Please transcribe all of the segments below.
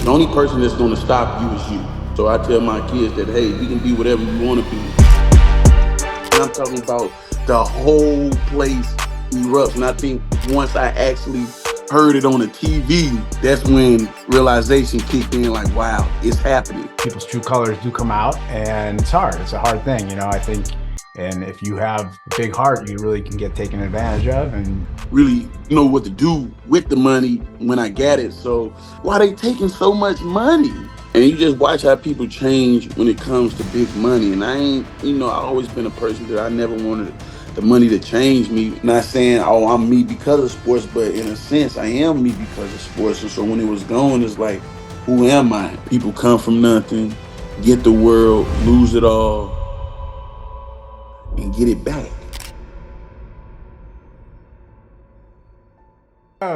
The only person that's going to stop you is you. So I tell my kids that, hey, we can be whatever you want to be. And I'm talking about the whole place erupts. And I think once I actually heard it on the TV, that's when realization kicked in, like, wow, it's happening. People's true colors do come out, and it's hard. It's a hard thing, I think. And if you have a big heart, you really can get taken advantage of. And Really know what to do with the money when I got it. So why they taking so much money? And you just watch how people change when it comes to big money. And I ain't, I always been a person that I never wanted the money to change me. Not saying, oh, I'm me because of sports, but in a sense, I am me because of sports. And so when it was gone, it's like, who am I? People come from nothing, get the world, lose it all, and get it back.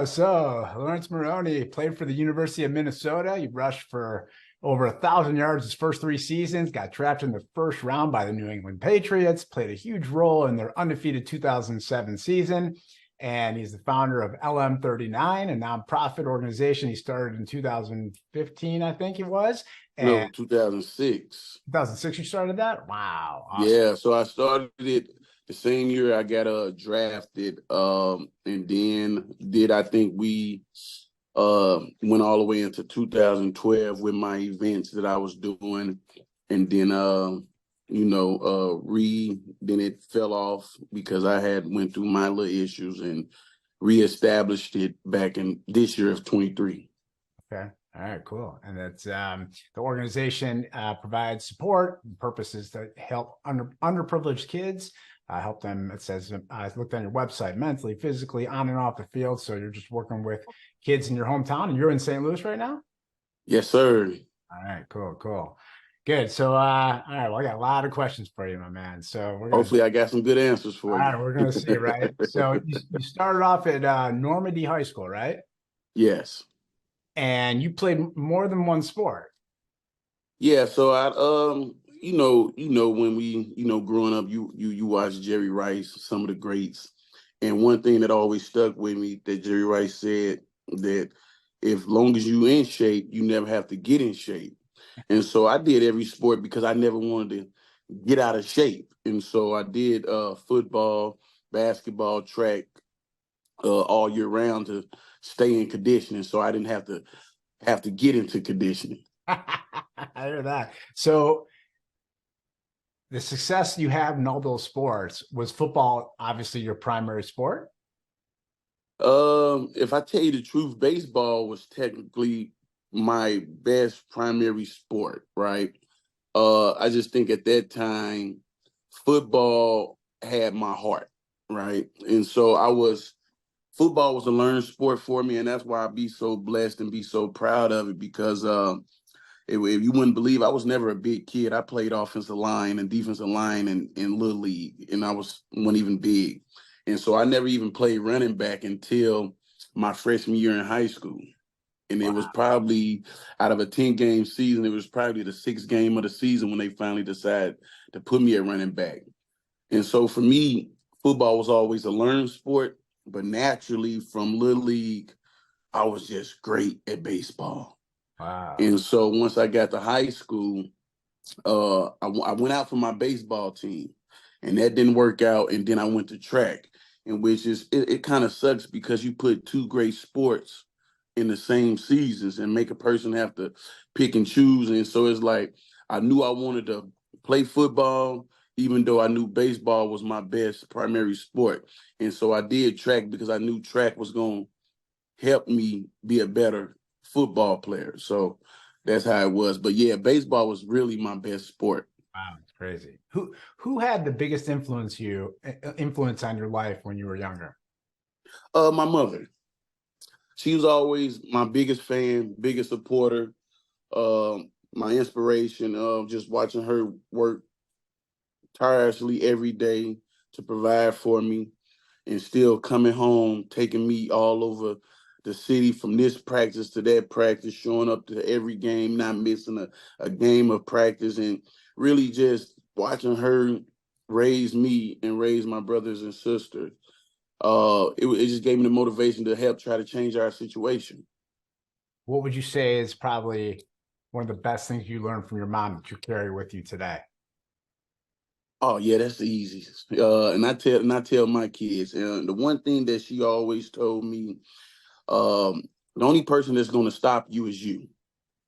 so Laurence Maroney played for the University of Minnesota. He rushed for over 1,000 yards his first 3 seasons, got drafted in the first round by the New England Patriots, played a huge role in their undefeated 2007 season. And he's the founder of LM39, a nonprofit organization he started in 2015, I think it was. No, And 2006. 2006, you started that? Wow. Awesome. Yeah, so I started it the same year I got drafted. And then I think we went all the way into 2012 with my events that I was doing. And then then it fell off because I had went through my little issues and reestablished it back in this year of 23. Okay. All right, cool. And that's the organization provides support. The purpose is to help underprivileged kids, help them. It says, I looked on your website, mentally, physically, on and off the field. So you're just working with kids in your hometown, and you're in St. Louis right now? Yes, sir. All right, cool. Good. So, all right, well, I got a lot of questions for you, my man. So Hopefully I got some good answers for you. all right, we're gonna see, right? So you started off at Normandy High School, right? Yes. And you played more than one sport. Yeah, so I when we, growing up, you watch Jerry Rice, some of the greats. And one thing that always stuck with me that Jerry Rice said that if long as you in shape, you never have to get in shape. And so I did every sport because I never wanted to get out of shape. And so I did football, basketball, track all year round to stay in conditioning. So I didn't have to get into conditioning. I hear that. So the success you have in all those sports, was football obviously your primary sport? If I tell you the truth, baseball was technically my best primary sport, right? I just think at that time, football had my heart, right? And so football was a learned sport for me, and that's why I be so blessed and be so proud of it because if you wouldn't believe, I was never a big kid. I played offensive line and defensive line in Little League, and I wasn't even big. And so I never even played running back until my freshman year in high school. And it was probably out of a 10-game season, it was probably the sixth game of the season when they finally decided to put me at running back. And so for me, football was always a learned sport, but naturally from Little League, I was just great at baseball. Wow. And so once I got to high school, I went out for my baseball team, and that didn't work out. And then I went to track, and which is it kind of sucks because you put two great sports in the same seasons and make a person have to pick and choose. And so it's like I knew I wanted to play football, even though I knew baseball was my best primary sport. And so I did track because I knew track was going to help me be a better football player. So that's how it was. But yeah, baseball was really my best sport. Wow, it's crazy. Who had the biggest influence on your life when you were younger? My mother. She was always my biggest fan, biggest supporter, my inspiration of just watching her work tirelessly every day to provide for me and still coming home, taking me all over the city from this practice to that practice, showing up to every game, not missing a game of practice, and really just watching her raise me and raise my brothers and sisters. It just gave me the motivation to help try to change our situation. What would you say is probably one of the best things you learned from your mom that you carry with you today? Oh yeah, that's the easiest. And I tell my kids, and the one thing that she always told me, the only person that's going to stop you is you.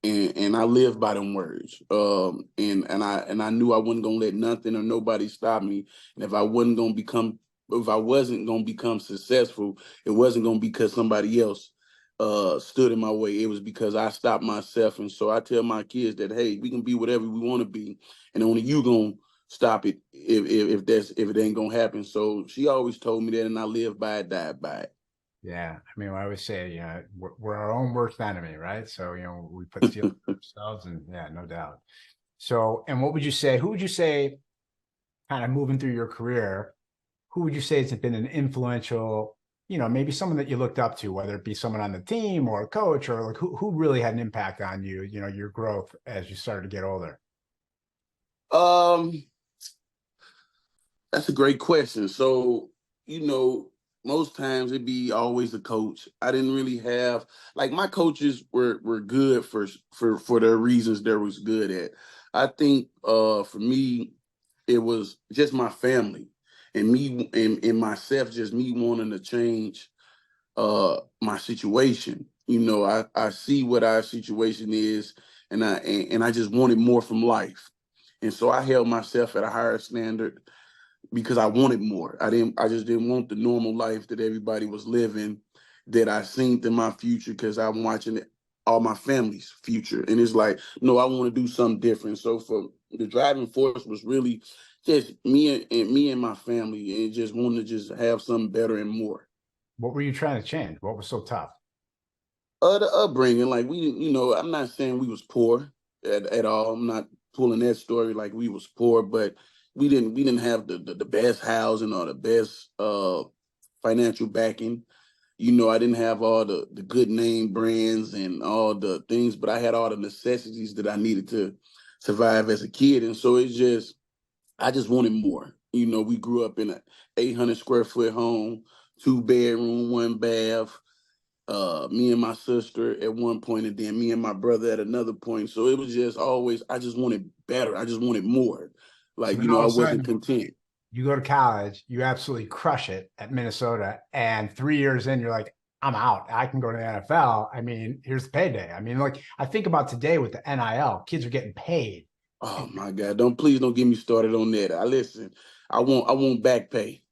And I live by them words. And I knew I wasn't gonna let nothing or nobody stop me. And if I wasn't gonna become successful, it wasn't gonna be because somebody else stood in my way. It was because I stopped myself. And so I tell my kids that, hey, we can be whatever we want to be, and only you gonna stop it if it ain't gonna happen. So she always told me that, and I live by it, died by it. Yeah, I mean, I always say, we're our own worst enemy, right? So, we put steel ourselves, and yeah, no doubt. So, and what would you say? Who would you say, kind of moving through your career, who would you say has been an influential, maybe someone that you looked up to, whether it be someone on the team or a coach, or like who really had an impact on you, your growth as you started to get older? Um, That's a great question. So, you know, most times it'd be always a coach. I didn't really have like my coaches were good for their reasons they was good at. I think for me it was just my family and me and myself, just me wanting to change my situation. I see what our situation is, and I just wanted more from life. And so I held myself at a higher standard because I wanted more. I just didn't want the normal life that everybody was living that I seen in my future because I'm watching all my family's future. And it's like, no, I want to do something different. So for the driving force was really just me and my family and just wanting to just have something better and more. What were you trying to change? What was so tough? The upbringing, like I'm not saying we was poor at all. I'm not pulling that story like we was poor, but we didn't have the best housing or the best financial backing. I didn't have all the good name brands and all the things, but I had all the necessities that I needed to survive as a kid. And so I just wanted more. We grew up in an 800 square foot home, 2 bedroom, 1 bath, me and my sister at one point, and then me and my brother at another point. So it was just always, I just wanted better. I just wanted more. So Like, then all I of a wasn't sudden content. you go to college, you absolutely crush it at Minnesota, and 3 years in, you're like, I'm out. I can go to the NFL. I mean, here's the payday. I mean, like I think about today with the NIL, kids are getting paid. Oh my God. Please don't get me started on that. I want back pay.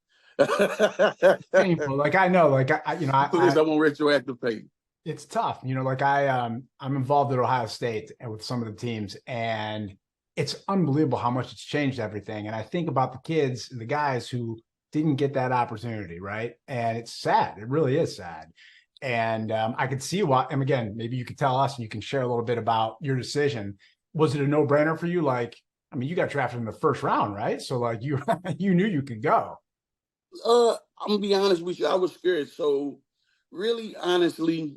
Painful. Like I know, like Please, I want retroactive pay. it's tough. Like I'm involved at Ohio State and with some of the teams, and it's unbelievable how much it's changed everything. And I think about the kids, the guys who didn't get that opportunity, right? And it's sad. It really is sad. And I could see why. And again, maybe you could tell us, and you can share a little bit about your decision. Was it a no brainer for you? Like, I mean, you got drafted in the first round, right? So like you you knew you could go. I'm gonna be honest with you. I was scared. So really, honestly,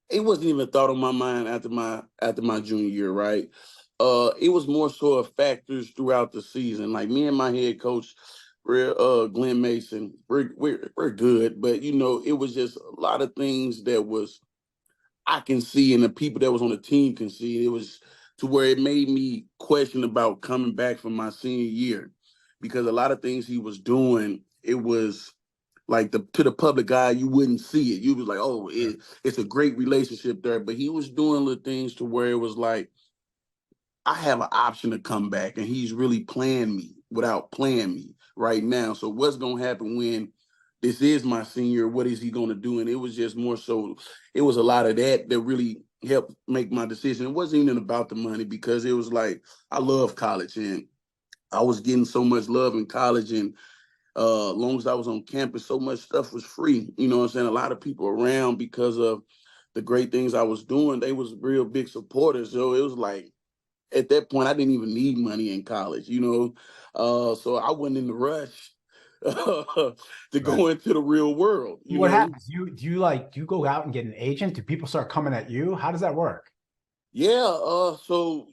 it wasn't even a thought on my mind after my junior year, right? It was more so of factors throughout the season. Like me and my head coach, Glenn Mason, we're good, but it was just a lot of things that was I can see, and the people that was on the team can see. It was to where it made me question about coming back from my senior year because a lot of things he was doing, it was like to the public eye, you wouldn't see it. You was like, oh, it's a great relationship there. But he was doing the things to where it was like, I have an option to come back, and he's really playing me without playing me right now. So what's gonna happen when this is my senior? What is he gonna do? And it was just more so, it was a lot of that really helped make my decision. It wasn't even about the money because it was like I love college and I was getting so much love in college and long as I was on campus, so much stuff was free. You know what I'm saying? A lot of people around because of the great things I was doing, they was real big supporters. So it was like at that point, I didn't even need money in college. So I wasn't in the rush to Right. go into the real world, you What know. happens? Do you go out and get an agent? Do people start coming at you? How does that work? Yeah, so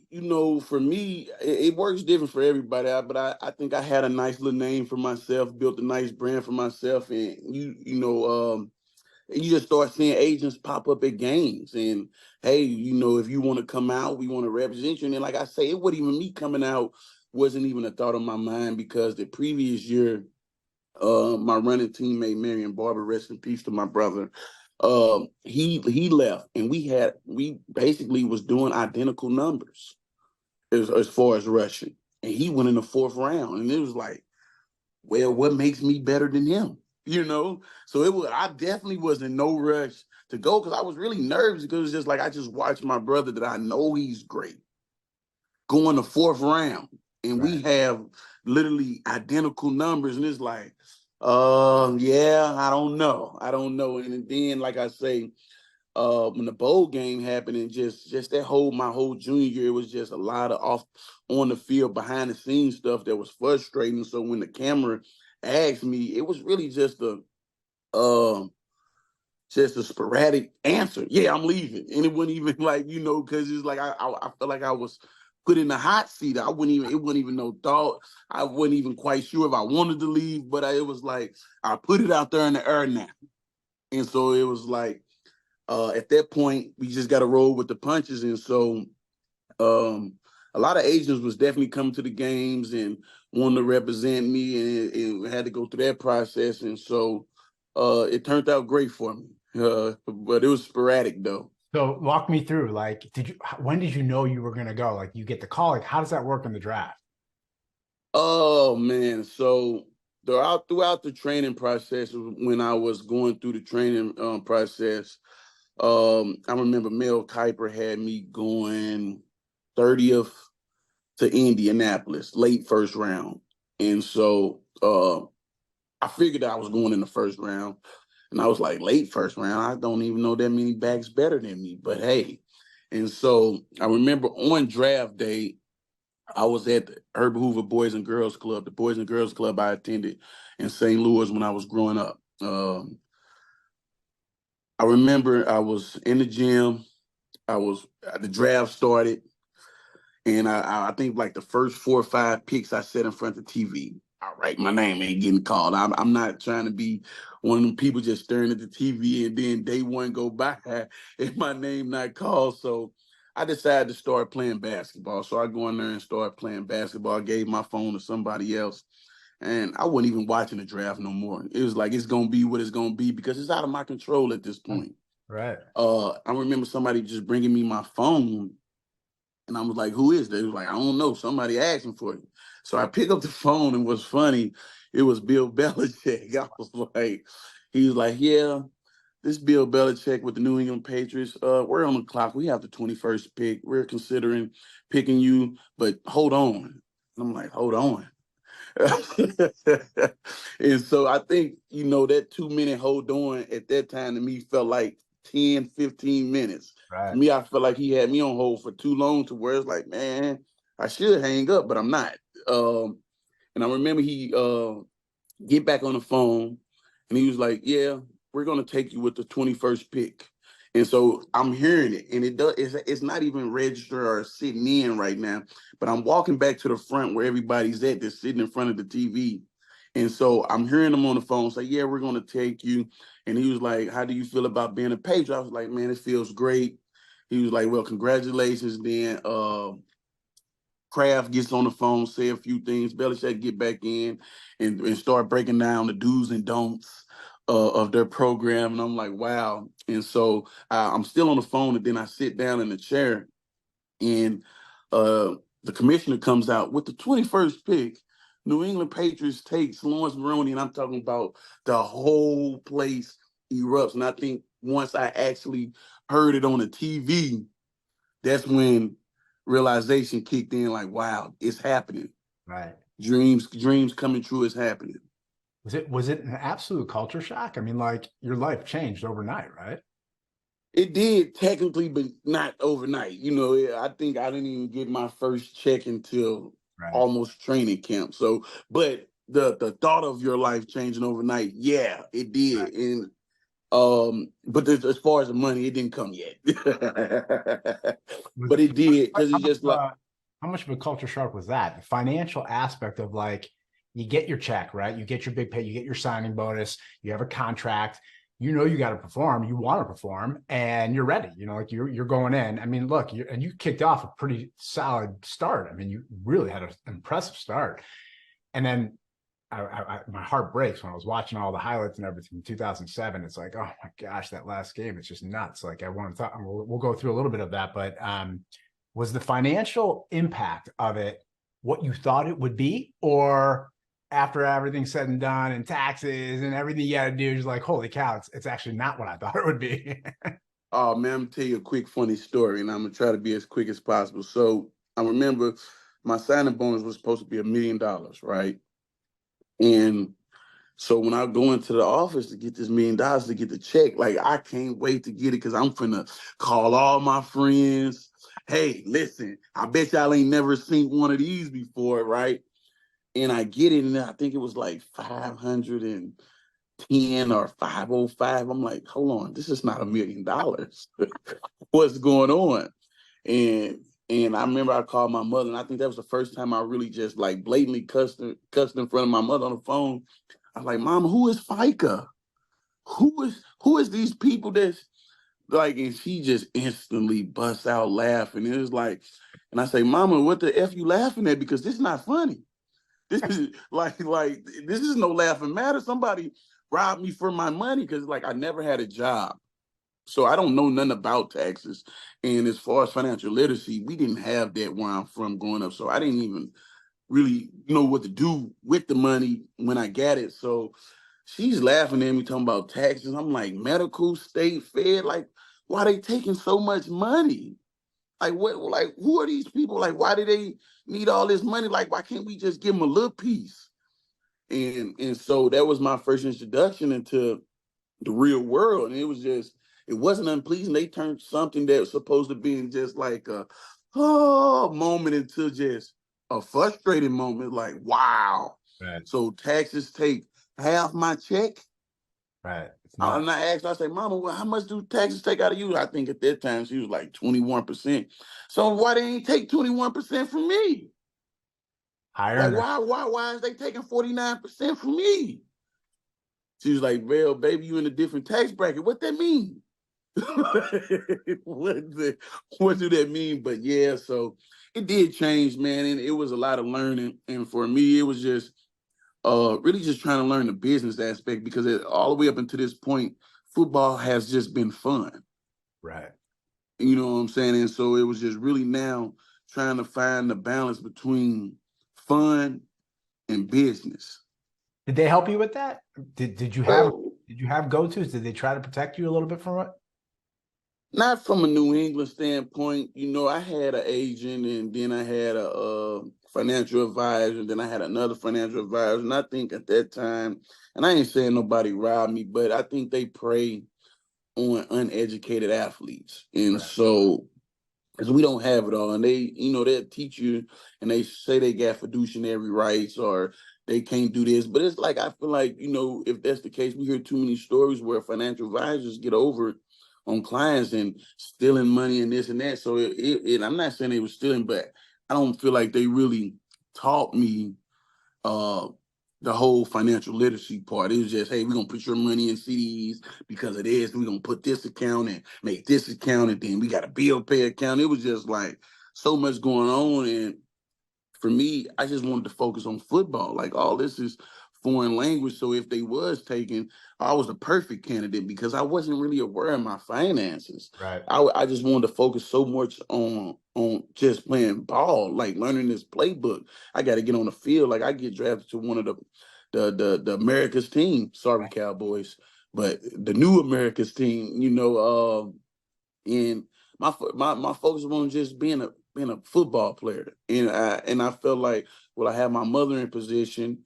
for me, it works different for everybody, but I think I had a nice little name for myself, built a nice brand for myself, and you just start seeing agents pop up at games, and hey, if you want to come out, we want to represent you. And then, like I say, it wasn't even me coming out, wasn't even a thought on my mind, because the previous year, my running teammate Marion Barber, rest in peace to my brother, he left, and we basically was doing identical numbers as far as rushing, and he went in the fourth round, and it was like, well, what makes me better than him? So I definitely was in no rush to go, because I was really nervous, because it's just like I just watched my brother that I know he's great go in the fourth round, and Right. we have literally identical numbers, and it's like, yeah, I don't know. And then, like I say, when the bowl game happened, and just that my whole junior year, it was just a lot of off on the field, behind the scenes stuff that was frustrating. So when the camera asked me, it was really um just a sporadic answer. Yeah, I'm leaving. And it wasn't even like, because it's like I felt like I was put in the hot seat. It wasn't even no thought. I wasn't even quite sure if I wanted to leave, but it was like I put it out there in the air now. And so it was like, at that point, we just got to roll with the punches. And so, um, a lot of agents was definitely coming to the games and wanting to represent me, and it had to go through that process. And so, it turned out great for me. But it was sporadic though. So walk me through, like, when did you know you were going to go? Like, you get the call, like, how does that work in the draft? Oh man, so throughout the training process, when I was going through the training process, I remember Mel Kiper had me going 30th to Indianapolis, late first round. And so I figured I was going in the first round. And I was like, late first round, I don't even know that many backs better than me, but hey. And so I remember on draft day, I was at the Herbert Hoover Boys and Girls Club, the Boys and Girls Club I attended in St. Louis when I was growing up. I remember I was in the gym. The draft started, and I think like the first 4 or 5 picks I sat in front of the TV. All right, my name ain't getting called. I'm not trying to be one of them people just staring at the TV and then day one go by and my name not called. So I decided to start playing basketball. So I go in there and start playing basketball. I gave my phone to somebody else, and I wasn't even watching the draft no more. It was like, it's gonna be what it's gonna be, because it's out of my control at this point. Right. I remember somebody just bringing me my phone, and I was like, who is that? He was like, I don't know. Somebody asking for you. So I pick up the phone, and what's funny, it was Bill Belichick. I was like, he was like, yeah, this Bill Belichick with the New England Patriots. We're on the clock. We have the 21st pick. We're considering picking you, but hold on. And I'm like, hold on. And so I think, that 2 minute hold on at that time to me felt like 10, 15 minutes. To Right. me, I felt like he had me on hold for too long, to where it's like, man, I should hang up, but I'm not. And I remember he get back on the phone, and he was like, yeah, we're going to take you with the 21st pick. And so I'm hearing it, and it's not even registered or sitting in right now, but I'm walking back to the front where everybody's at, that's sitting in front of the TV. And so I'm hearing him on the phone say, yeah, we're going to take you. And he was like, how do you feel about being a Patriot? I was like, man, it feels great. He was like, well, congratulations. Then Kraft gets on the phone, say a few things. Belichick get back in and start breaking down the do's and don'ts of their program. And I'm like, wow. And so I'm still on the phone, and then I sit down in the chair, and uh, the commissioner comes out with the 21st pick. New England Patriots takes Laurence Maroney, and I'm talking about the whole place erupts. And I think once I actually heard it on the TV, that's when realization kicked in, like, wow, it's happening. Right. Dreams coming true is happening. Was it an absolute culture shock? I mean, like, your life changed overnight, right? It did technically, but not overnight. I think I didn't even get my first check until Right. almost training camp. So, but the thought of your life changing overnight, yeah, it Right. did. And but as far as the money, it didn't come yet. Was But it, it did, because how it's much just like, how much of a culture shock was that? The financial aspect of, like, you get your check, right? You get your big pay, you get your signing bonus, you have a contract. you know, you got to perform, you want to perform, and you're ready. You know, like you're going in. I mean, look, you kicked off a pretty solid start. I mean, you really had an impressive start, and then my heart breaks when I was watching all the highlights and everything in 2007. It's like, oh my gosh, that last game, it's just nuts. Like I want to talk, we'll go through a little bit of that, but was the financial impact of it what you thought it would be, or after everything's said and done and taxes and everything you got to do, just like, holy cow, it's actually not what I thought it would be. Oh man, I'm gonna tell you a quick funny story, and I'm gonna try to be as quick as possible. So I remember my signing bonus was supposed to be $1 million, right? And so when I go into the office to get this $1 million to get the check, like I can't wait to get it because I'm finna call all my friends. Hey, listen, I bet y'all ain't never seen one of these before, right? And I get it, and I think it was like 510 or 505. I'm like, hold on, this is not $1 million. What's going on? And I remember I called my mother, and I think that was the first time I really just like blatantly cussed in front of my mother on the phone. I was like, Mama, who is FICA? Who is these people that's like, and she just instantly busts out laughing. It was like, and I say, Mama, what the F you laughing at? Because this is not funny. This is like this is no laughing matter. Somebody robbed me for my money because like I never had a job. So I don't know nothing about taxes. And as far as financial literacy, we didn't have that where I'm from growing up. So I didn't even really know what to do with the money when I got it. So she's laughing at me talking about taxes. I'm like, medical, state, fed, like, why they taking so much money? Like what, like who are these people? Like, why do they need all this money? Like, why can't we just give them a little piece? And so that was my first introduction into the real world. And it wasn't unpleasing. They turned something that was supposed to be in just like a moment into just a frustrating moment. Like, wow. Right. So taxes take half my check. Right. It's not. And I asked, I said, Mama, well, how much do taxes take out of you? I think at that time she was like 21%. So why they ain't take 21% from me? Like, Higher. why is they taking 49% from me? She was like, well, baby, you in a different tax bracket. What that mean? what do that mean? But yeah, so it did change, man, and it was a lot of learning. And for me, it was just really just trying to learn the business aspect because all the way up until this point, football has just been fun. Right. You know what I'm saying? And so it was just really now trying to find the balance between fun and business. Did they help you with that? Did you have Oh, go-tos? Did they try to protect you a little bit from it? not from a New England standpoint. You know, I had an agent, and then I had a financial advisor, and then I had another financial advisor. And I think at that time, and I ain't saying nobody robbed me, but I think they prey on uneducated athletes. And Right. so, because we don't have it all, and they'll teach you, and they say they got fiduciary rights or they can't do this. But it's like, I feel like, if that's the case, we hear too many stories where financial advisors get over on clients and stealing money and this and that. So I'm not saying they were stealing, but I don't feel like they really taught me uh the whole financial literacy part. It was just, hey, we're gonna put your money in CDs because of this. We're gonna put this account and make this account, and then we got a bill pay account. It was just like so much going on. And for me, I just wanted to focus on football. Like all this is foreign language. So if they was taken, I was the perfect candidate because I wasn't really aware of my finances. Right. I just wanted to focus so much on just playing ball, like learning this playbook. I got to get on the field. Like I get drafted to one of the America's team. Sorry, Cowboys, but the new America's team. And my focus was on just being a football player, and I felt like, well, I have my mother in position,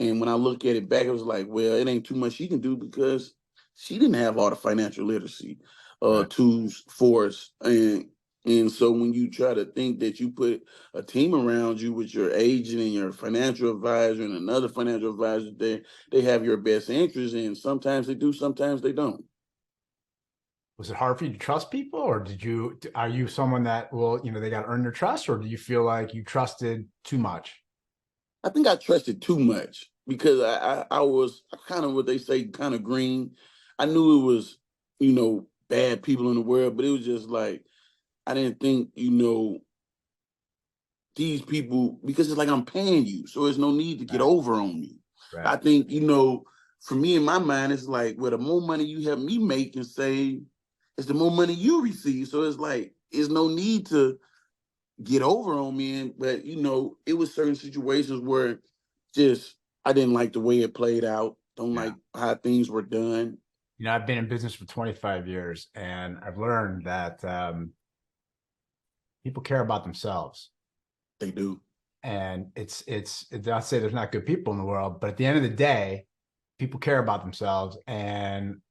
and when I look at it back, it was like, well, it ain't too much she can do because she didn't have all the financial literacy Right. tools for us, and so when you try to think that you put a team around you with your agent and your financial advisor and another financial advisor, they have your best interest, and sometimes they do, sometimes they don't. Was it hard for you to trust people, or are you someone that will, they got to earn your trust, or do you feel like you trusted too much? I think I trusted too much because I was kind of what they say, kind of green. I knew it was, bad people in the world, but it was just like I didn't think, these people, because it's like I'm paying you, so there's no need to get Right. over on me. I Right. think, for me in my mind, it's like, well, the more money you help me make and save, it's the more money you receive. So it's like, there's no need to get over on me. But it was certain situations where just I didn't like the way it played out. Don't Yeah. like how things were done. I've been in business for 25 years, and I've learned that people care about themselves. They do. And it's not to say there's not good people in the world, but at the end of the day, people care about themselves. And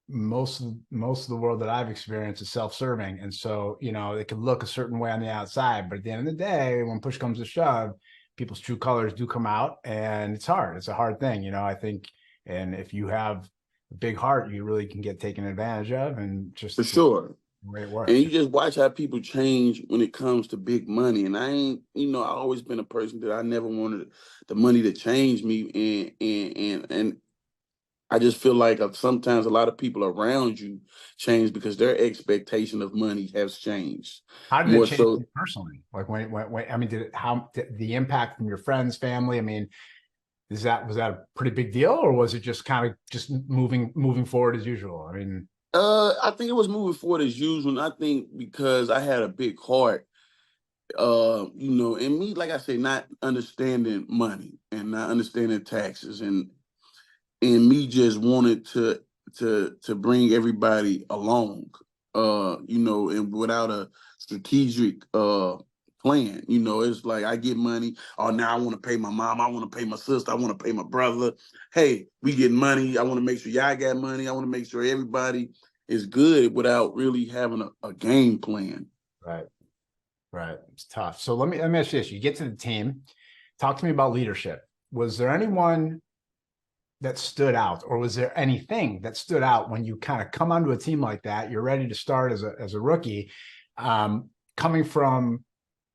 most of the world that I've experienced is self-serving. And so, it can look a certain way on the outside, but at the end of the day, when push comes to shove, people's true colors do come out, and it's hard. It's a hard thing, I think. And if you have a big heart, you really can get taken advantage of, and For just the sure. way it And works. you just watch how people change when it comes to big money. And I ain't, I always been a person that I never wanted the money to change me. And I just feel like sometimes a lot of people around you change because their expectation of money has changed How did it more change so. you personally? Like when I mean, did the impact from your friends, family? I mean, was that a pretty big deal, or was it just kind of just moving forward as usual? I mean, I think it was moving forward as usual. And I think because I had a big heart, and me, like I say, not understanding money and not understanding taxes and me just wanted to bring everybody along, and without a strategic plan. It's like I get money. Oh, now I want to pay my mom. I want to pay my sister. I want to pay my brother. Hey, we get money. I want to make sure y'all got money. I want to make sure everybody is good without really having a game plan. right, right. It's tough. So let me ask you this: you get to the team. Talk to me about leadership. Was there anyone that stood out, or was there anything that stood out when you kind of come onto a team like that? You're ready to start as a rookie, coming from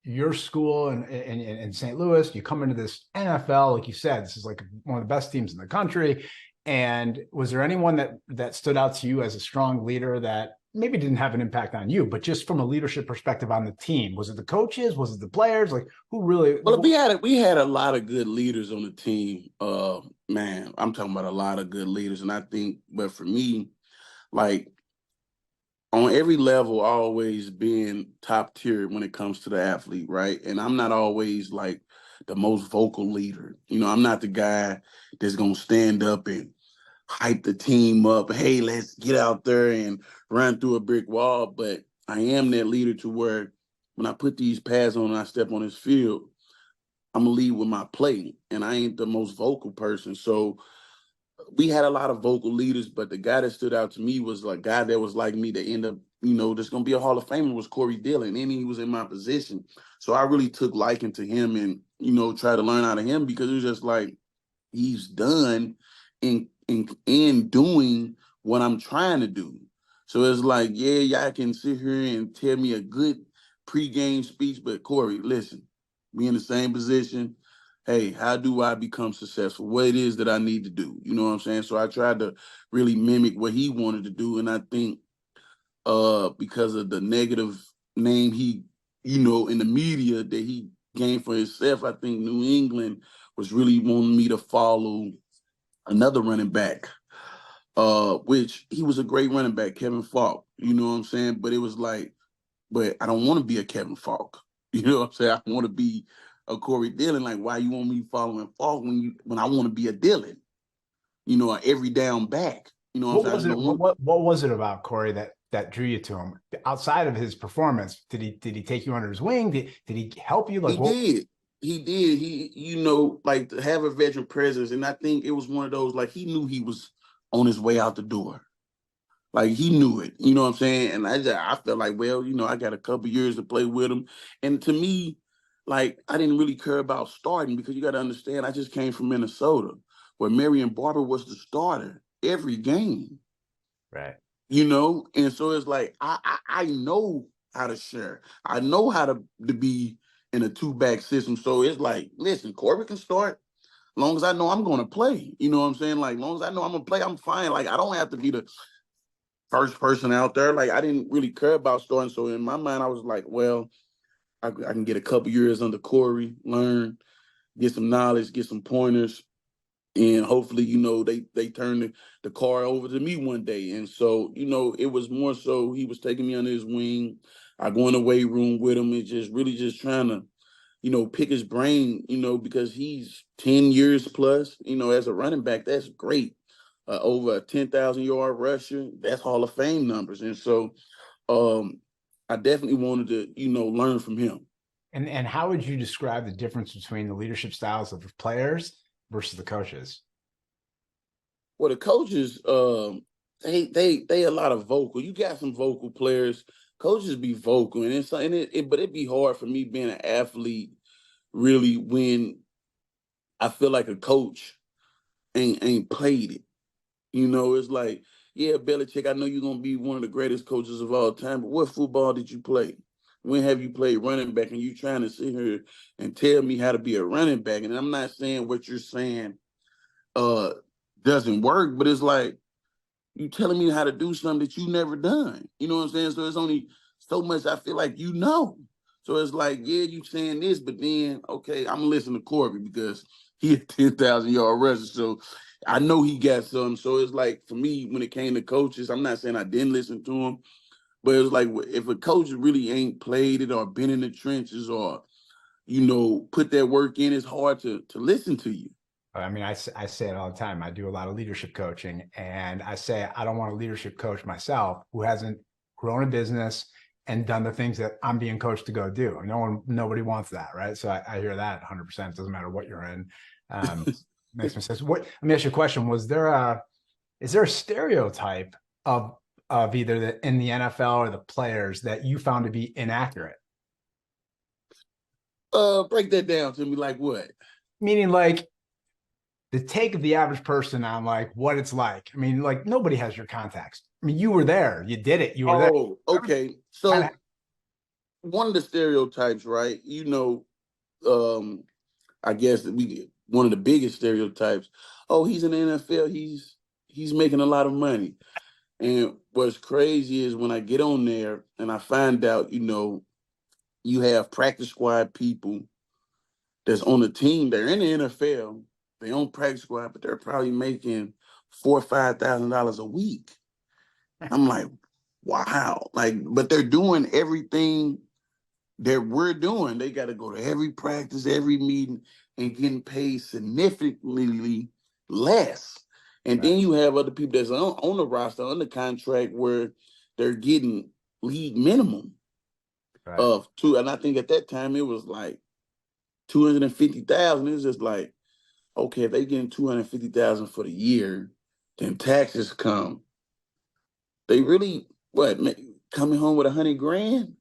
your school in St. Louis. You come into this NFL, like you said, this is like one of the best teams in the country. And was there anyone that stood out to you as a strong leader that maybe didn't have an impact on you, but just from a leadership perspective on the team? Was it the coaches? Was it the players? Like who really? Well, we had a lot of good leaders on the team. Man, I'm talking about a lot of good leaders, and I think, but for me, like on every level, always being top tier when it comes to the athlete, right? And I'm not always like the most vocal leader. I'm not the guy that's gonna stand up and hype the team up. Hey, let's get out there and run through a brick wall. But I am that leader to where when I put these pads on and I step on this field, I'm gonna lead with my play, and I ain't the most vocal person. So we had a lot of vocal leaders, but the guy that stood out to me was a guy that was like me that end up, that's gonna be a Hall of Famer was Corey Dillon, and he was in my position. So I really took liking to him and try to learn out of him because it was just like he's done in doing what I'm trying to do. So it's like, yeah, y'all can sit here and tell me a good pregame speech, but Corey, listen, we in the same position. Hey, how do I become successful? What it is that I need to do. You know what I'm saying? So I tried to really mimic what he wanted to do. And I think because of the negative name he, in the media that he gained for himself, I think New England was really wanting me to follow another running back, which he was a great running back, Kevin Falk. You know what I'm saying? But it was like, but I don't want to be a Kevin Falk. You know what I'm saying? I want to be a Corey Dillon. Like, why you want me following Falk when I want to be a Dillon? An every down back. You know what I'm What saying? I was just it? don't want. What was it about Corey that drew you to him? Outside of his performance, did he take you under his wing? Did he help you? Like He what? did. He did. Like to have a veteran presence, and I think it was one of those like he knew he was on his way out the door. Like he knew it, you know what I'm saying? And I felt like, well, I got a couple years to play with him. And to me, like I didn't really care about starting because you got to understand, I just came from Minnesota, where Marion Barber was the starter every game, Right. And so it's like I know how to share. I know how to be in a two-back system. So it's like, listen, Corbett can start. long as I know I'm going to play. You know what I'm saying? Like, long as I know I'm going to play, I'm fine. Like, I don't have to be the first person out there. Like, I didn't really care about starting. So in my mind, I was like, well, I can get a couple years under Corey, learn, get some knowledge, get some pointers, and hopefully, they turn the car over to me one day. And so, it was more so he was taking me under his wing. I go in the weight room with him and just really just trying to, pick his brain, because he's 10 years plus, as a running back, that's great. Over a 10,000-yard rusher, that's Hall of Fame numbers. And so I definitely wanted to, learn from him. And how would you describe the difference between the leadership styles of the players versus the coaches? Well, the coaches, they a lot of vocal. You got some vocal players. Coaches be vocal, and but it'd be hard for me being an athlete, really, when I feel like a coach ain't played it. It's like, yeah, Belichick, I know you're gonna be one of the greatest coaches of all time, but what football did you play? When have you played running back? And you trying to sit here and tell me how to be a running back? And I'm not saying what you're saying uh doesn't work, but it's like you telling me how to do something that you never done. You know what I'm saying? So it's only so much I feel like So it's like, yeah, you saying this, but then okay, I'm listening to Corby because he a 10,000-yard rusher. So I know he got some. So it's like for me, when it came to coaches, I'm not saying I didn't listen to him, but it was like if a coach really ain't played it or been in the trenches or put that work in, it's hard to listen to you. I mean, I say it all the time. I do a lot of leadership coaching, and I say I don't want a leadership coach myself who hasn't grown a business and done the things that I'm being coached to go do. Nobody wants that, right? So I hear that 100%. It doesn't matter what you're in. Makes me sense. Let me ask you a question. Is there a stereotype of either in the NFL or the players that you found to be inaccurate? Break that down to me, like what? Meaning, like, the take of the average person on like what it's like. I mean, like nobody has your context. I mean, you were there, you did it, you were there. Oh, okay. So one of the stereotypes, right? I guess one of the biggest stereotypes. Oh, he's in the NFL. He's making a lot of money. And what's crazy is when I get on there and I find out, you have practice squad people that's on the team. They're in the NFL. They own practice squad, but they're probably making $4,000 or $5,000 a week. I'm like, wow. Like, but they're doing everything that we're doing. They got to go to every practice, every meeting, and getting paid significantly less. And then you have other people that's on the roster, on the contract, where they're getting league minimum of two. And I think at that time it was like 250,000. It's just like, okay, if they getting 250,000 for the year, then taxes come. They really coming home with 100 grand?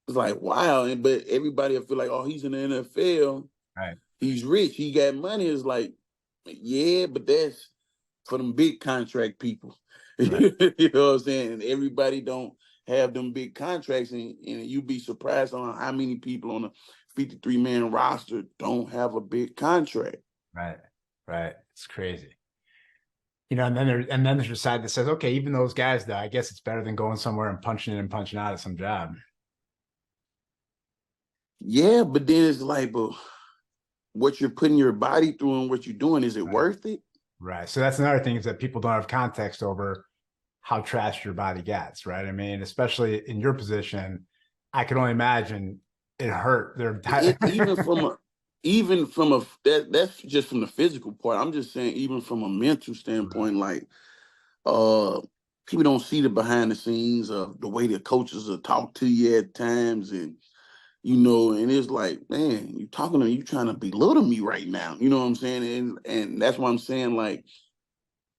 It's like, wow. But everybody will feel like, oh, he's in the NFL. Right. He's rich. He got money. It's like, yeah, but that's for them big contract people. Right. You know what I'm saying? And everybody don't have them big contracts. And you'd be surprised on how many people on a 53-man roster don't have a big contract. Right. Right. It's crazy. And then there's a side that says, okay, even those guys, though, I guess it's better than going somewhere and punching in and punching out at some job. Yeah, but then it's like, but what you're putting your body through and what you're doing, is it worth it? Right. So that's another thing, is that people don't have context over how trashed your body gets, right? I mean, especially in your position, I can only imagine it hurt. That's just from the physical part. I'm just saying, even from a mental standpoint, like people don't see the behind the scenes of the way the coaches will talk to you at times, and and it's like, man, you talking to me, you trying to belittle me right now. You know what I'm saying? And that's why I'm saying, like,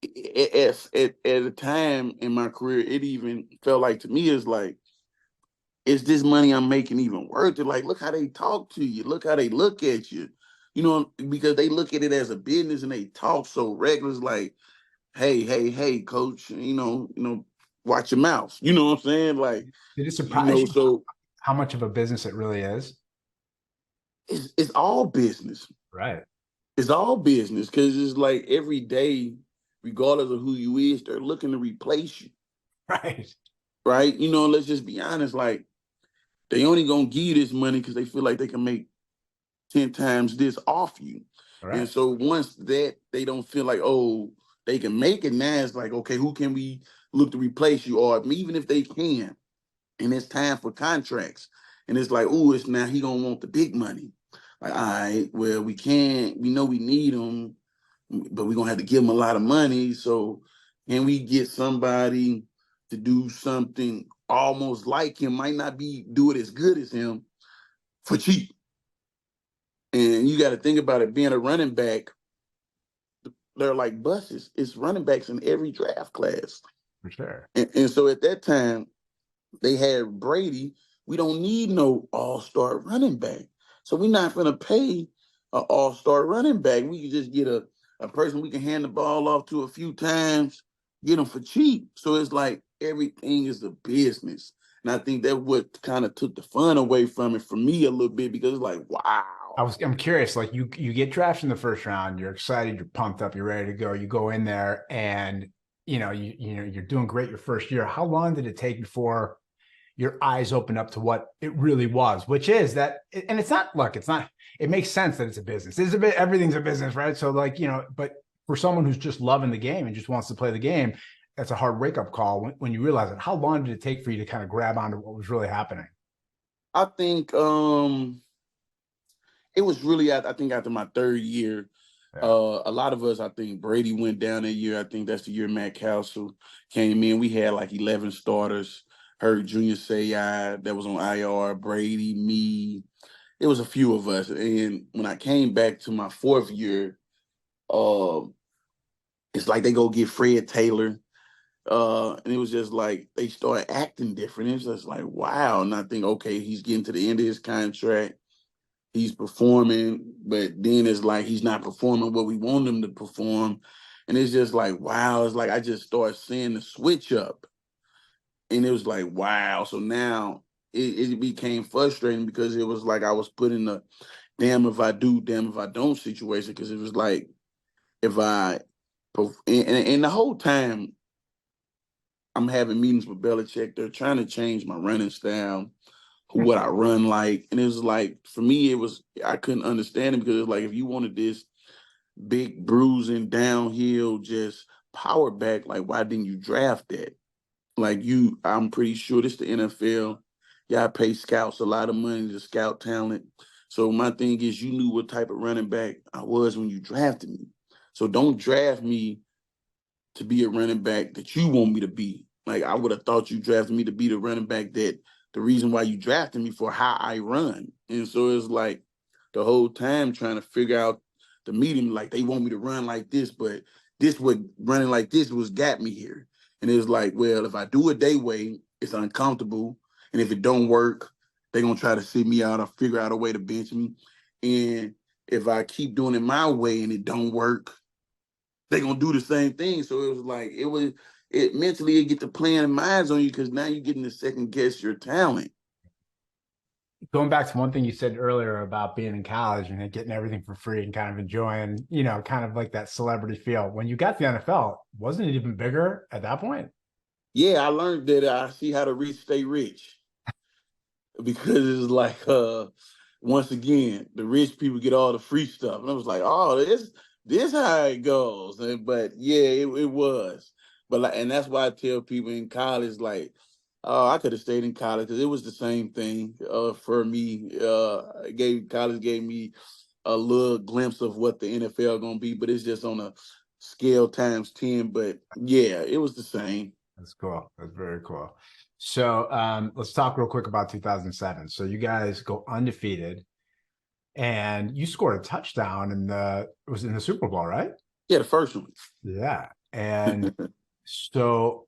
at a time in my career, it even felt like to me, is like, is this money I'm making even worth it? Like, look how they talk to you. Look how they look at you. Because they look at it as a business and they talk so reckless, like, hey, coach, watch your mouth. You know what I'm saying? Like, did it surprise you so how much of a business it really is? it's all business. Right. It's all business because it's like every day, regardless of who you is, they're looking to replace you, Right. right? Let's just be honest. Like they only gonna give you this money because they feel like they can make 10 times this off you. All And right. so once that they don't feel like, oh, they can make it, now it's like, okay, who can we look to replace you? Or even if they can, and it's time for contracts. And it's like, oh, it's now he gonna want the big money. Like, all right, well, we know we need him, but we're gonna have to give him a lot of money. So can we get somebody to do something almost like him, might not do it as good as him for cheap? And you got to think about it, being a running back, they're like buses. It's running backs in every draft class. For sure. And so at that time, they had Brady. We don't need no all-star running back. So we're not going to pay an all-star running back. We can just get a person we can hand the ball off to a few times, get them for cheap. So it's like everything is a business. And I think that what kind of took the fun away from it for me a little bit, because it's like, wow. I'm curious, like you get drafted in the first round, you're excited, you're pumped up, you're ready to go. You go in there and you're doing great your first year. How long did it take before your eyes open up to what it really was, which is that, and it's not, look, it's not, it makes sense that it's a business. It's a bit, everything's a business, right? So like, but for someone who's just loving the game and just wants to play the game, that's a hard wake up call when you realize it. How long did it take for you to kind of grab onto what was really happening? I think it was really, I think after my third year. Yeah. A lot of us, I think Brady went down that year. I think that's the year Matt Castle came in. We had like 11 starters. Heard Junior Seau that was on IR, Brady, me. It was a few of us. And when I came back to my fourth year, uh, it's like they go get Fred Taylor. And it was just like they started acting different. It's just like, wow. And I think, okay, he's getting to the end of his contract. He's performing, but then it's like he's not performing what we want him to perform. And it's just like, wow, it's like I just started seeing the switch up. And it was like, wow. So now it became frustrating because it was like I was put in the damn if I do, damn if I don't situation. Because it was like if I, and the whole time I'm having meetings with Belichick, they're trying to change my running style, what I run like. And it was like, for me, I couldn't understand it because it's like, if you wanted this big bruising downhill, just power back, like, why didn't you draft that? Like I'm pretty sure this the NFL. Y'all pay scouts a lot of money to scout talent. So my thing is, you knew what type of running back I was when you drafted me. So don't draft me to be a running back that you want me to be. Like I would have thought you drafted me to be the running back that the reason why you drafted me for how I run. And so it's like the whole time trying to figure out the medium, like they want me to run like this, but this what running like this was got me here. And it's like, well, if I do it their way, it's uncomfortable. And if it don't work, they're gonna try to sit me out or figure out a way to bench me. And if I keep doing it my way and it don't work, they're gonna do the same thing. So it was like it mentally it get to playing minds on you because now you're getting to second guess your talent. Going back to one thing you said earlier about being in college and getting everything for free and kind of enjoying, kind of like that celebrity feel. When you got the NFL, wasn't it even bigger at that point? Yeah, I learned that I see how to rich stay rich because it's like once again, the rich people get all the free stuff. And I was like, oh, this how it goes. But yeah, it was. But like, and that's why I tell people in college, like, oh, I could have stayed in college because it was the same thing for me. College gave me a little glimpse of what the NFL gonna be, but it's just on a scale times 10. But yeah, it was the same. That's cool. That's very cool. So let's talk real quick about 2007. So you guys go undefeated and you scored a touchdown it was in the Super Bowl, right? Yeah, the first one. Yeah. And so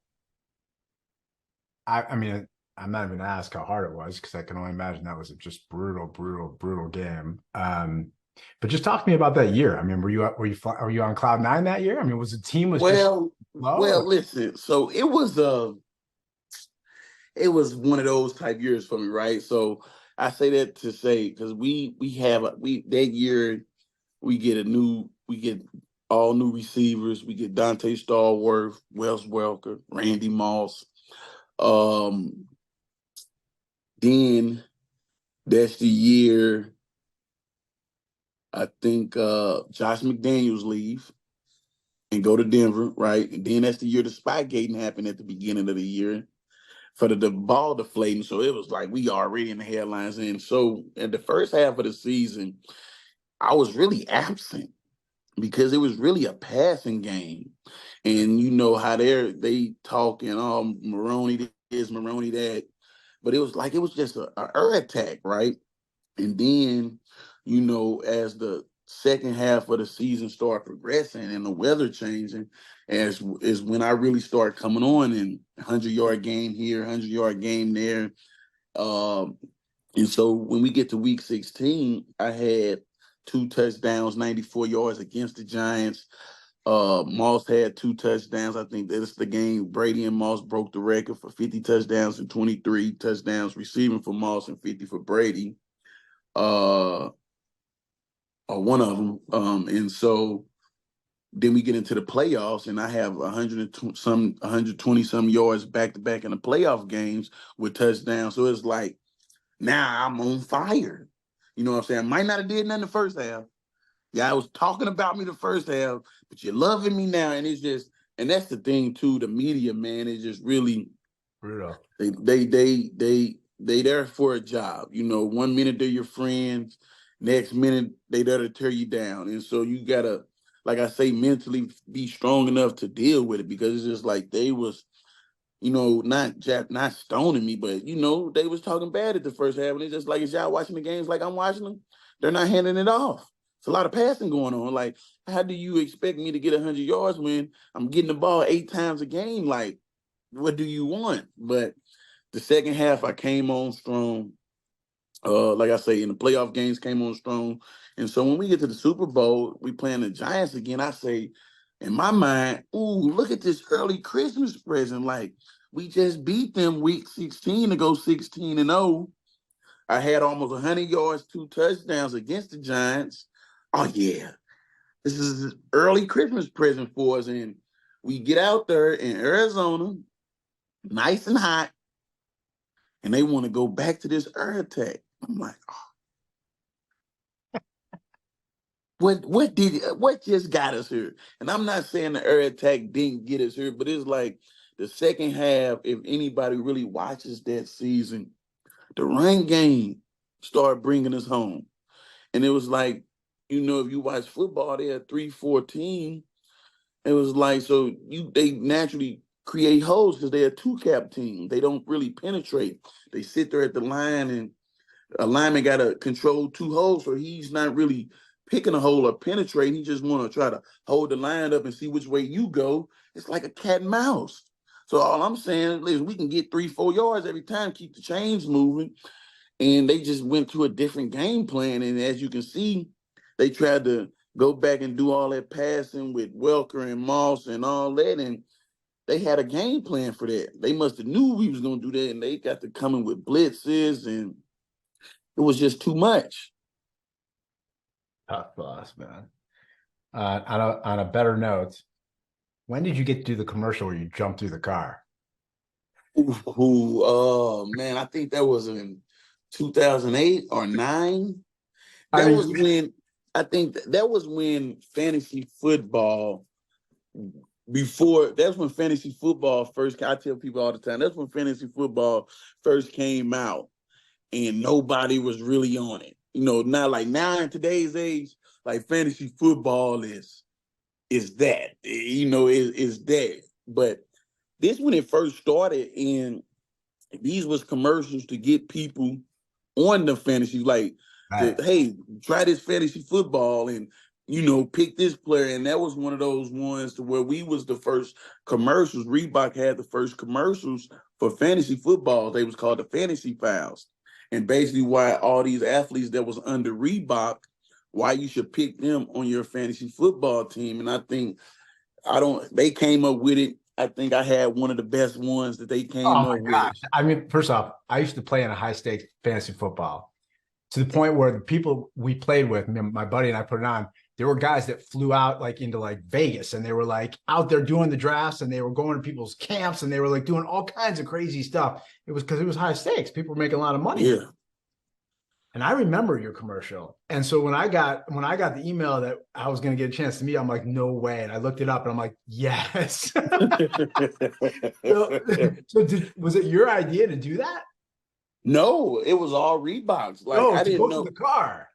I mean, I'm not even gonna ask how hard it was because I can only imagine that was a just brutal, brutal, brutal game. But just talk to me about that year. I mean, were you on cloud nine that year? I mean, was the team was just Well, low? listen. So it was one of those type years for me, right? So I say that to say because we that year We get all new receivers. We get Dante Stallworth, Wes Welker, Randy Moss. Um, then that's the year I think Josh McDaniels leave and go to Denver, right? And then that's the year the Spygating happened at the beginning of the year for the ball deflating. So it was like we already in the headlines. And so at the first half of the season, I was really absent because it was really a passing game. And you know how they talking, Maroney this, Maroney that. But it was just a air attack, right? And then, as the second half of the season started progressing and the weather changing, as is when I really started coming on and 100-yard game here, 100-yard game there. Um, and so when we get to week 16, I had 2 touchdowns, 94 yards against the Giants. Moss had 2 touchdowns. I think that's the game Brady and Moss broke the record for 50 touchdowns and 23 touchdowns receiving for Moss and 50 for Brady. Or one of them. And so then we get into the playoffs, and I have 120 some yards back to back in the playoff games with touchdowns. So it's like now I'm on fire. You know what I'm saying? I might not have did nothing the first half. Yeah, I was talking about me the first half, but you're loving me now, and it's just, and that's the thing too. The media, man, is just really Brutal. They there for a job. 1 minute they're your friends, next minute they there to tear you down. And so you gotta, like I say, mentally be strong enough to deal with it because it's just like they was, not stoning me, but they was talking bad at the first half. And it's just like, is y'all watching the games like I'm watching them? They're not handing it off. It's a lot of passing going on. Like, how do you expect me to get 100 yards when I'm getting the ball 8 times a game? Like, what do you want? But the second half, I came on strong. Like I say, in the playoff games, came on strong. And so when we get to the Super Bowl, we playing the Giants again. I say, in my mind, ooh, look at this early Christmas present. Like, we just beat them week 16 to go 16-0. I had almost 100 yards, 2 touchdowns against the Giants. Oh, yeah. This is an early Christmas present for us. And we get out there in Arizona, nice and hot, and they want to go back to this air attack. I'm like, oh, what just got us here? And I'm not saying the air attack didn't get us here, but it's like the second half, if anybody really watches that season, the run game started bringing us home. And it was like, if you watch football, they had 3-14. It was like, so they naturally create holes because they're a two-cap team. They don't really penetrate. They sit there at the line, and a lineman got to control 2 holes, so he's not really picking a hole or penetrating. He just want to try to hold the line up and see which way you go. It's like a cat and mouse. So all I'm saying is we can get 3-4 yards every time, keep the chains moving. And they just went to a different game plan. And as you can see, they tried to go back and do all that passing with Welker and Moss and all that. And they had a game plan for that. They must have knew we was going to do that. And they got to coming with blitzes, and it was just too much. Tough loss, man. On a better note, when did you get to do the commercial where you jumped through the car? Oh man, I think that was in 2008 or 9. I That was mean, when I think that was when fantasy football that's when fantasy football first. I tell people all the time that's when fantasy football first came out, and nobody was really on it. Not like now in today's age, like fantasy football is that is that. But this when it first started, and these was commercials to get people on the fantasy, like, right. hey, try this fantasy football and pick this player. And that was one of those ones to where we was the first commercials. Reebok had the first commercials for fantasy football. They was called the Fantasy Files. And basically why all these athletes that was under Reebok, why you should pick them on your fantasy football team. And I think they came up with it. I think I had one of the best ones that they Oh came my up with. gosh. I mean, first off, I used to play in a high stakes fantasy football to the point where the people we played with, my buddy and I put it on, there were guys that flew out like into like Vegas, and they were like out there doing the drafts, and they were going to people's camps, and they were like doing all kinds of crazy stuff. It was because it was high stakes. People were making a lot of money. Yeah. And I remember your commercial. And so when I got the email that I was going to get a chance to meet, I'm like, no way. And I looked it up and I'm like, yes. Was it your idea to do that? No, it was all Reeboks. Like No, I to didn't go know. to the car.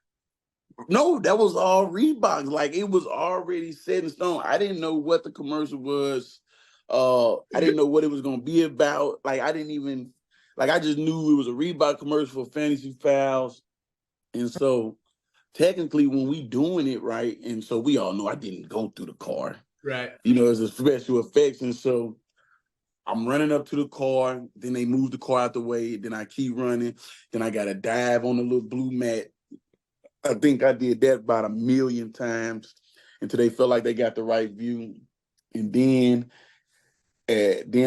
No, that was all Reeboks. Like it was already set in stone. I didn't know what the commercial was. I didn't know what it was gonna be about. Like I didn't even like I just knew it was a Reebok commercial for Fantasy Fouls. And so technically when we doing it, right, and so we all know I didn't go through the car. Right. You know, it's a special effects. And so I'm running up to the car, then they move the car out the way, then I keep running, then I gotta dive on the little blue mat. I think I did that about 1,000,000 times until they felt like they got the right view. And then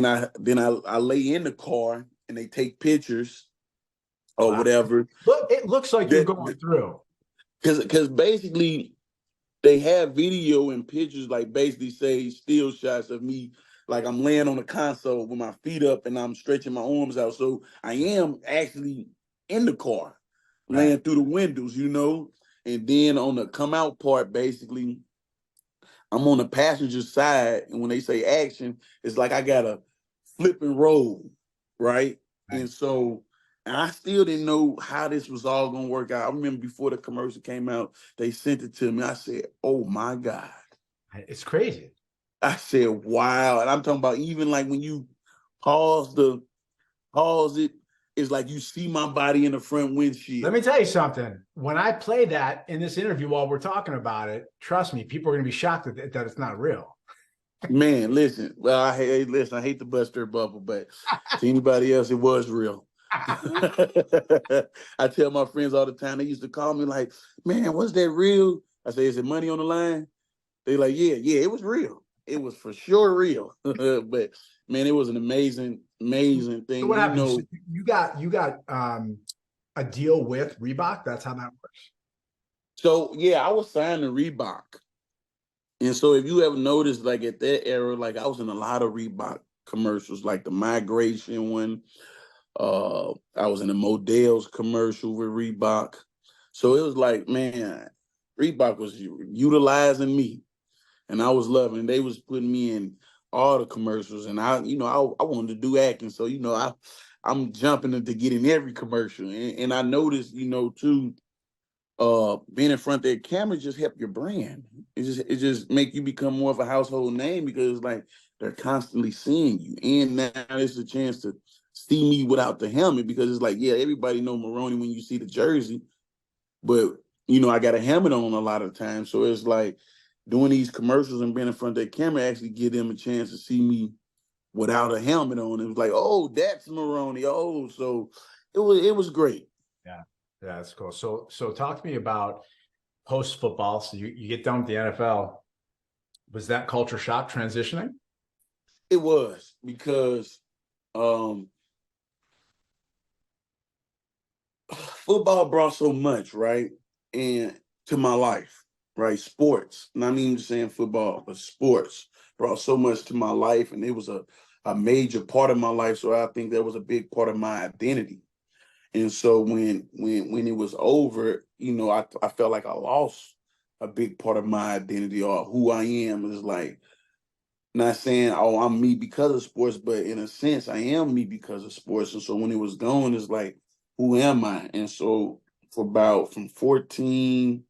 I lay in the car and they take pictures or whatever. Look, it looks like you're going through. Because basically they have video and pictures, like basically say still shots of me, like I'm laying on the console with my feet up and I'm stretching my arms out. So I am actually in the car, laying through the windows, you know. And then on the come out part, basically, I'm on the passenger side. And when they say action, it's like I got to flip and roll, right? And so and I still didn't know how this was all going to work out. I remember before the commercial came out, they sent it to me. I said, oh, my God. It's crazy. I said, wow. And I'm talking about even like when you pause it, it's like you see my body in the front windshield. Let me tell you something. When I play that in this interview while we're talking about it, trust me, people are going to be shocked that it's not real. Man, listen. Well, I hate to bust their bubble, but to anybody else, it was real. I tell my friends all the time, they used to call me like, man, was that real? I say, is it money on the line? They like, yeah, it was real. It was for sure real. But man, it was an amazing thing. So what happened? So you got a deal with Reebok? That's how that works. So yeah, I was signed to Reebok. And so if you ever noticed, like at that era, like I was in a lot of Reebok commercials, like the migration one. I was in a Modell's commercial with Reebok. So it was like, man, Reebok was utilizing me. And I was loving it. They was putting me in all the commercials. And I wanted to do acting. So, I'm jumping to get in every commercial. And I noticed, too, being in front of that camera just help your brand. It just make you become more of a household name because like they're constantly seeing you. And now it's a chance to see me without the helmet because it's like, yeah, everybody know Maroney when you see the jersey, but I got a helmet on a lot of times. So it's like doing these commercials and being in front of that camera actually give them a chance to see me without a helmet on. It was like, oh, that's Maroney. Oh, so it was great. Yeah, that's cool. So talk to me about post football. So you get done with the NFL. Was that culture shock transitioning? It was because football brought so much, right? And to my life, right? Sports. And I'm even just saying football, but sports brought so much to my life. And it was a major part of my life. So I think that was a big part of my identity. And so when it was over, I felt like I lost a big part of my identity or who I am. Is like not saying, oh, I'm me because of sports, but in a sense, I am me because of sports. And so when it was gone, it's like, who am I? And so from 14,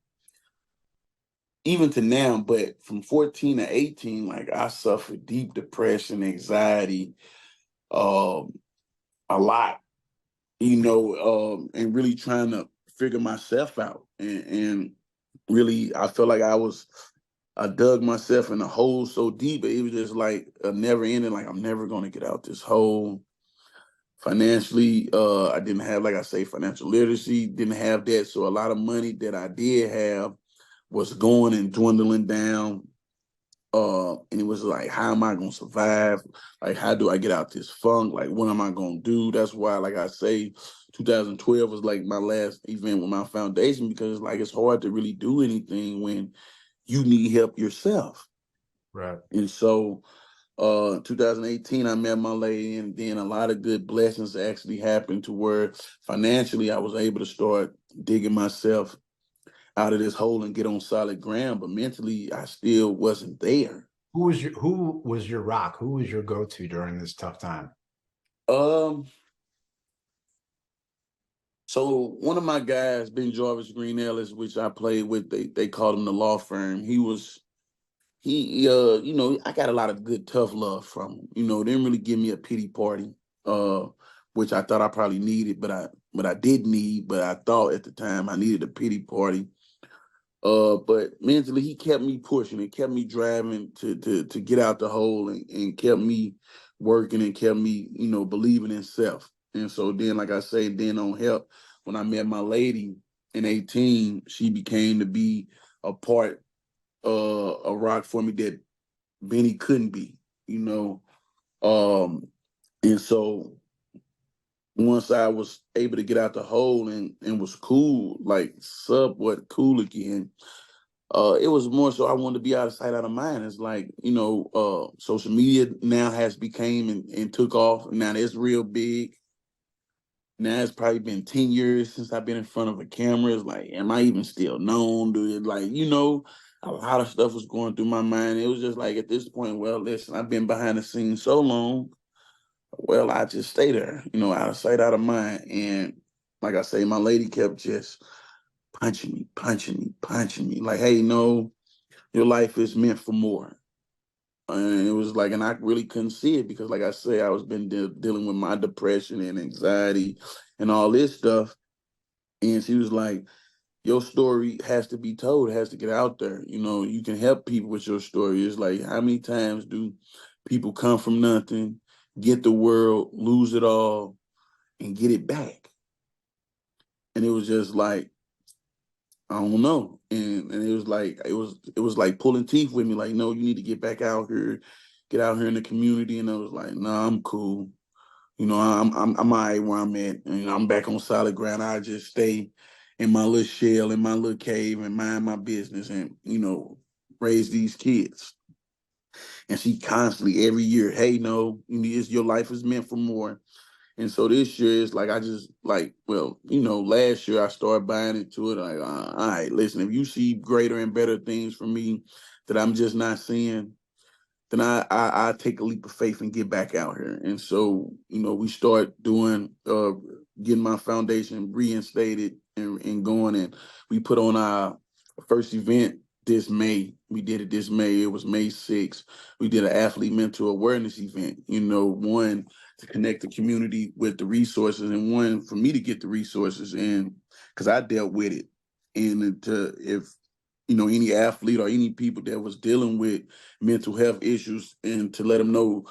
even to now, but from 14 to 18, like I suffered deep depression, anxiety, a lot, and really trying to figure myself out. And really, I felt like I dug myself in a hole so deep, it was just like a never ending, like I'm never going to get out this hole. Financially, I didn't have, like I say, financial literacy, didn't have that. So a lot of money that I did have was going and dwindling down. And it was like, how am I going to survive? Like, how do I get out this funk? Like, what am I going to do? That's why, like I say, 2012 was like my last event with my foundation because like it's hard to really do anything when you need help yourself. Right. And so 2018, I met my lady, and then a lot of good blessings actually happened to where financially I was able to start digging myself out of this hole and get on solid ground. But mentally, I still wasn't there. Who was your rock? Who was your go-to during this tough time? Um, so one of my guys, Ben Jarvis Green Ellis, which I played with, they called him the law firm. I got a lot of good tough love from him. Didn't really give me a pity party, uh, which I thought I probably needed, but I did need, but I thought at the time I needed a pity party. But mentally he kept me pushing and kept me driving to get out the hole, and kept me working and kept me, believing in self. And so then, like I say, then on help, when I met my lady in 18, she became to be a part, a rock for me that Benny couldn't be, you know. And so once I was able to get out the hole and was cool, like somewhat cool again, it was more so I wanted to be out of sight, out of mind. It's like, social media now has became and took off. Now it's real big. Now it's probably been 10 years since I've been in front of a camera. It's like, am I even still known? A lot of stuff was going through my mind. It was just like at this point, well, listen, I've been behind the scenes so long. Well, I just stay there, out of sight, out of mind. And like I say, my lady kept just punching me, punching me, punching me. Like, hey, no, your life is meant for more. And it was like, and I really couldn't see it because, like I say, I was been dealing with my depression and anxiety and all this stuff. And she was like, your story has to be told, it has to get out there. You can help people with your story. It's like, how many times do people come from nothing, get the world, lose it all, and get it back? And it was just like, I don't know. And it was like pulling teeth with me, like, no, you need to get back out here, get out here in the community. And I was like, no, I'm cool. I'm all right where I'm at. And I'm back on solid ground. I just stay in my little shell, in my little cave, and mind my business, and raise these kids. And she constantly every year, hey, no, your life is meant for more. And so this year is like I just like, well, last year I started buying into it. Like, all right, listen, if you see greater and better things for me that I'm just not seeing, then I take a leap of faith and get back out here. And so, we start doing getting my foundation reinstated and going, and we put on our first event this May. We did it this May. It was May 6th. We did an athlete mental awareness event, one to connect the community with the resources, and one for me to get the resources, and because I dealt with it. And if any athlete or any people that was dealing with mental health issues, and to let them know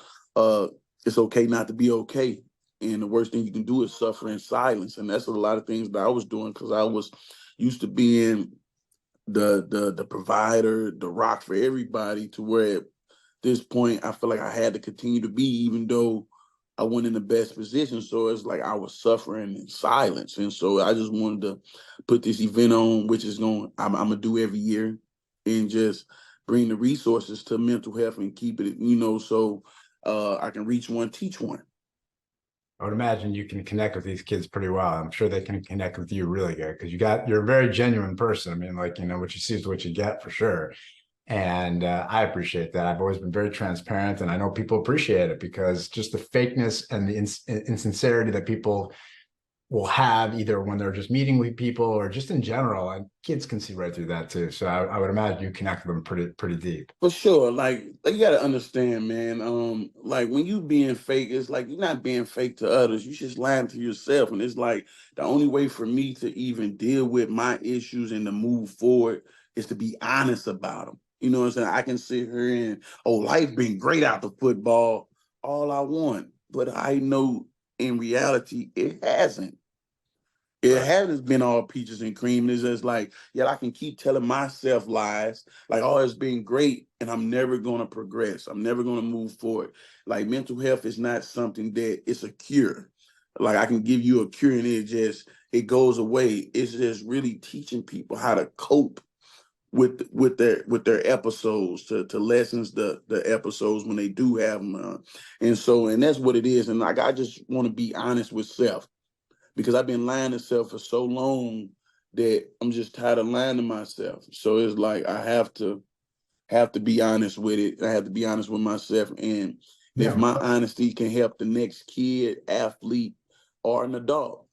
it's okay not to be okay. And the worst thing you can do is suffer in silence. And that's a lot of things that I was doing because I was used to being the provider, the rock for everybody, to where at this point I feel like I had to continue to be, even though I wasn't in the best position. So it's like I was suffering in silence. And so I just wanted to put this event on, which is I'm gonna do every year, and just bring the resources to mental health and keep it, so I can reach one, teach one. I would imagine you can connect with these kids pretty well. I'm sure they can connect with you really good because you're a very genuine person. I mean, like, what you see is what you get for sure. And I appreciate that. I've always been very transparent, and I know people appreciate it because just the fakeness and the insincerity that people will have either when they're just meeting with people or just in general, and kids can see right through that too. So I would imagine you connect with them pretty deep. For sure. Like you gotta understand, man. Like when you being fake, it's like you're not being fake to others. You just lying to yourself. And it's like the only way for me to even deal with my issues and to move forward is to be honest about them. You know what I'm saying? I can sit here and, oh, life been great out the football, all I want. But I know in reality it hasn't. It Right. hasn't been all peaches and cream. It's just like, yeah, I can keep telling myself lies, like, oh, it's been great, and I'm never gonna progress. I'm never gonna move forward. Like mental health is not something that it's a cure. Like I can give you a cure and it goes away. It's just really teaching people how to cope with their episodes to lessons the episodes when they do have them, and that's what it is. And like I just want to be honest with self because I've been lying to self for so long that I'm just tired of lying to myself. So it's like I have to be honest with it. I have to be honest with myself, and if Yeah. my honesty can help the next kid, athlete, or an adult,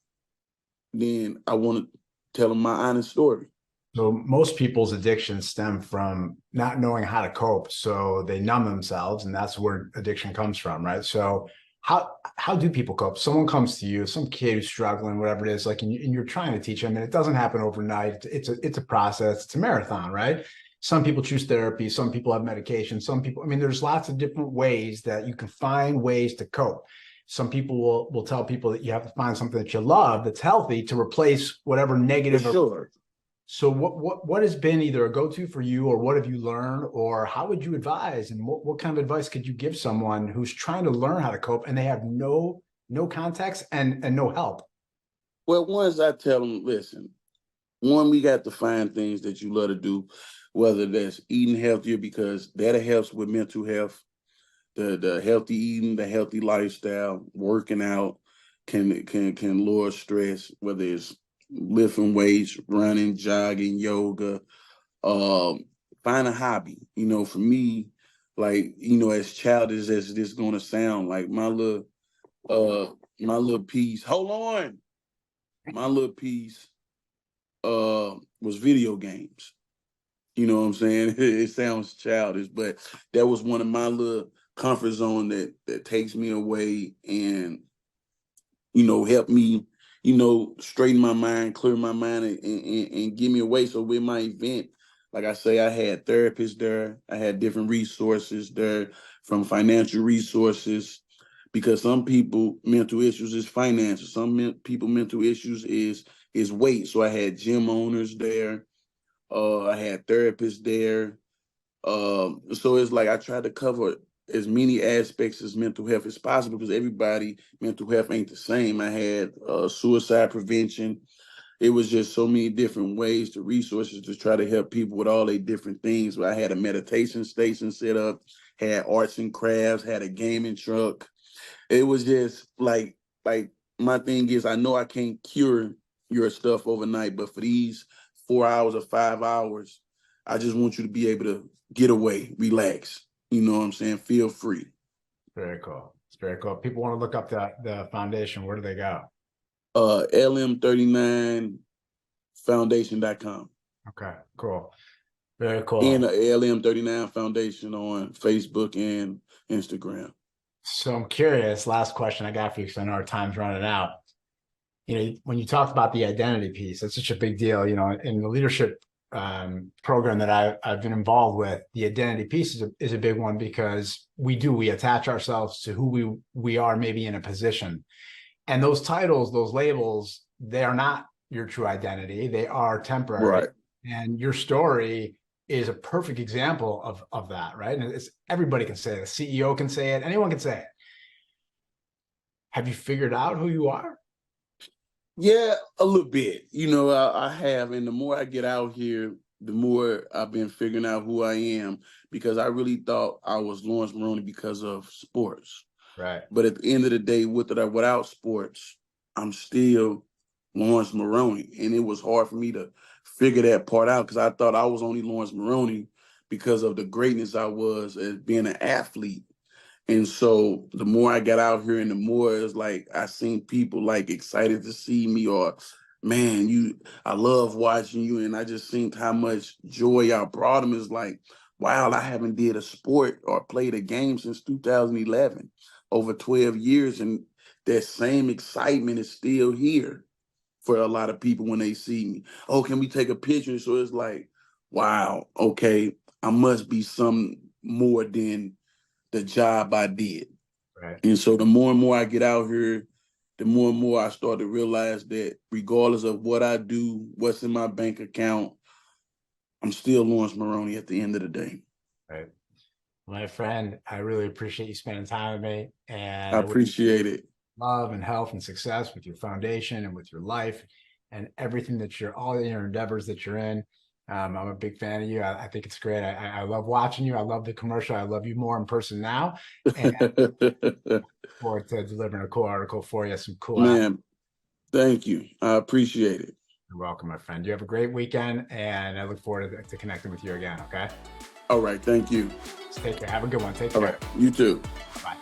then I want to tell them my honest story. So most people's addictions stem from not knowing how to cope. So they numb themselves, and that's where addiction comes from, right? So how do people cope? Someone comes to you, some kid who's struggling, whatever it is, like, and you're trying to teach them, and it doesn't happen overnight. It's a process. It's a marathon, right? Some people choose therapy. Some people have medication. Some people, I mean, there's lots of different ways that you can find ways to cope. Some people will tell people that you have to find something that you love that's healthy to replace whatever For negative. sure. So what has been either a go-to for you, or what have you learned, or how would you advise, and what kind of advice could you give someone who's trying to learn how to cope and they have no context and no help? Well, once I tell them, listen, one, we got to find things that you love to do, whether that's eating healthier because that helps with mental health, the healthy eating, the healthy lifestyle, working out can lower stress, whether it's lifting weights, running, jogging, yoga. Um, find a hobby. For me, like, as childish as this gonna sound, like my little piece. Hold on. My little piece was video games. You know what I'm saying? It sounds childish, but that was one of my little comfort zone that takes me away and help me, straighten my mind, clear my mind, and get me away. So with my event, like I say, I had therapists there. I had different resources there, from financial resources, because some people mental issues is finances. Some people mental issues is weight. So I had gym owners there. I had therapists there. So it's like I tried to cover as many aspects as mental health as possible because everybody mental health ain't the same. I had suicide prevention. It was just so many different ways to resources to try to help people with all their different things. I had a meditation station set up, had arts and crafts, had a gaming truck. It was just like my thing is I know I can't cure your stuff overnight, but for these 4 hours or 5 hours, I just want you to be able to get away, relax. You know what I'm saying? Feel free. Very cool. It's very cool. People want to look up the foundation. Where do they go? LM39foundation.com Okay, cool. Very cool. and LM39 Foundation on Facebook and Instagram. So I'm curious, last question I got for you, because I know our time's running out. When you talked about the identity piece, that's such a big deal. In the leadership program that I've been involved with, the identity piece is a big one, because we attach ourselves to who we are, maybe in a position, and those titles, those labels, they are not your true identity. They are temporary. Right. And your story is a perfect example of that, right? And everybody can say it. A CEO can say it. Anyone can say it. Have you figured out who you are? Yeah, a little bit. I have, and the more I get out here, the more I've been figuring out who I am, because I really thought I was Laurence Maroney because of sports. Right. But at the end of the day, with or without sports, I'm still Laurence Maroney. And it was hard for me to figure that part out because I thought I was only Laurence Maroney because of the greatness I was as being an athlete. And so the more I got out here and the more it's like I seen people like excited to see me, or man, I love watching you. And I just seen how much joy y'all brought them. It's like, wow, I haven't did a sport or played a game since 2011, over 12 years. And that same excitement is still here for a lot of people when they see me. Oh, can we take a picture? So it's like, wow, okay, I must be some more than the job I did. Right. And so the more and more I get out here, the more and more I start to realize that regardless of what I do, what's in my bank account, I'm still Laurence Maroney at the end of the day. Right. My friend, I really appreciate you spending time with me, I and I wish appreciate it. you love and health and success with your foundation and with your life and everything all your endeavors that you're in. I'm a big fan of you. I think it's great. I love watching you. I love the commercial. I love you more in person now. And look forward to delivering a cool article for you. Some cool Man, thank you. I appreciate it. You're welcome, my friend. You have a great weekend, and I look forward to connecting with you again. Okay. All right. Thank you. Take care. Have a good one. Take care. All right. You too. Bye.